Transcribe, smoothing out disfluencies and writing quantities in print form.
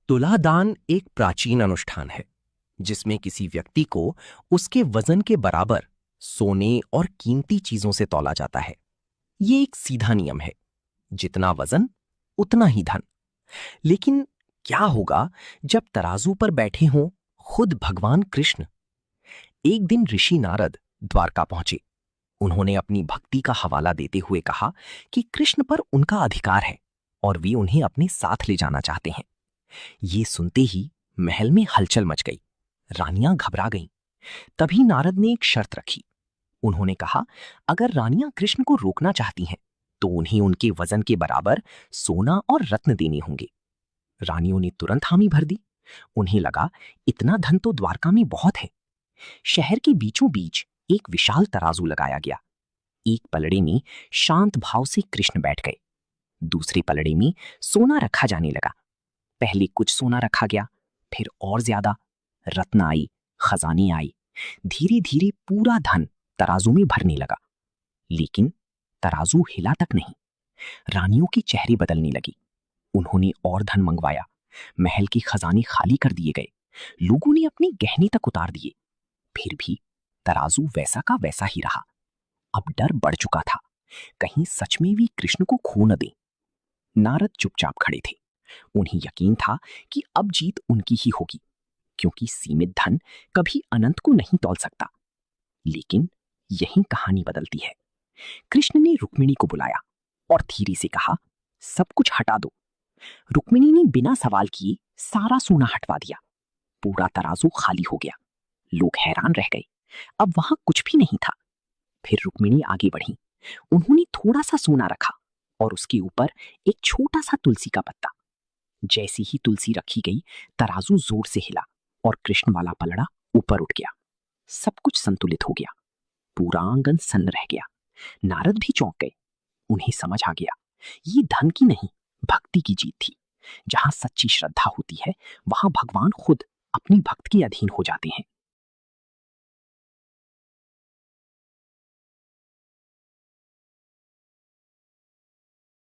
तुलादान एक प्राचीन अनुष्ठान है जिसमें किसी व्यक्ति को उसके वजन के बराबर सोने और कीमती चीजों से तौला जाता है। ये एक सीधा नियम है, जितना वजन उतना ही धन। लेकिन क्या होगा जब तराजू पर बैठे हों खुद भगवान कृष्ण? एक दिन ऋषि नारद द्वारका पहुंचे। उन्होंने अपनी भक्ति का हवाला देते हुए कहा कि कृष्ण पर उनका अधिकार है और वे उन्हें अपने साथ ले जाना चाहते हैं। ये सुनते ही महल में हलचल मच गई। रानियां घबरा गईं। तभी नारद ने एक शर्त रखी। उन्होंने कहा, अगर रानियां कृष्ण को रोकना चाहती हैं तो उन्हें उनके वजन के बराबर सोना और रत्न देने होंगे। रानियों ने तुरंत हामी भर दी। उन्हें लगा इतना धन तो द्वारका में बहुत है। शहर के बीचों बीच एक विशाल तराजू लगाया गया। एक पलड़े में शांत भाव से कृष्ण बैठ गए। दूसरे पलड़े में सोना रखा जाने लगा। पहले कुछ सोना रखा गया, फिर और ज्यादा। रत्न आई, खजाने आई। धीरे धीरे पूरा धन तराजू में भरने लगा। लेकिन तराजू हिला तक नहीं। रानियों के चेहरे बदलने लगी। उन्होंने और धन मंगवाया। महल के खजाने खाली कर दिए गए। लोगों ने अपने गहने तक उतार दिए। फिर भी तराजू वैसा का वैसा ही रहा। अब डर बढ़ चुका था, कहीं सच में वे कृष्ण को खो न दें। नारद चुपचाप खड़े थे। उन्हें यकीन था कि अब जीत उनकी ही होगी, क्योंकि सीमित धन कभी अनंत को नहीं तौल सकता। लेकिन यही कहानी बदलती है। कृष्ण ने रुक्मिणी को बुलाया और धीरे से कहा, सब कुछ हटा दो। रुक्मिणी ने बिना सवाल किए सारा सोना हटवा दिया। पूरा तराजू खाली हो गया। लोग हैरान रह गए। अब वहां कुछ भी नहीं था। फिर रुक्मिणी आगे बढ़ी। उन्होंने थोड़ा सा सोना रखा और उसके ऊपर एक छोटा सा तुलसी का पत्ता। जैसी ही तुलसी रखी गई, तराजू जोर से हिला और कृष्ण वाला पलड़ा ऊपर उठ गया। सब कुछ संतुलित हो गया। पूरा आंगन सन्न रह गया। नारद भी चौंक गए। उन्हें समझ आ गया, ये धन की नहीं, भक्ति की जीत थी। जहां सच्ची श्रद्धा होती है, वहां भगवान खुद अपनी भक्त के अधीन हो जाते हैं।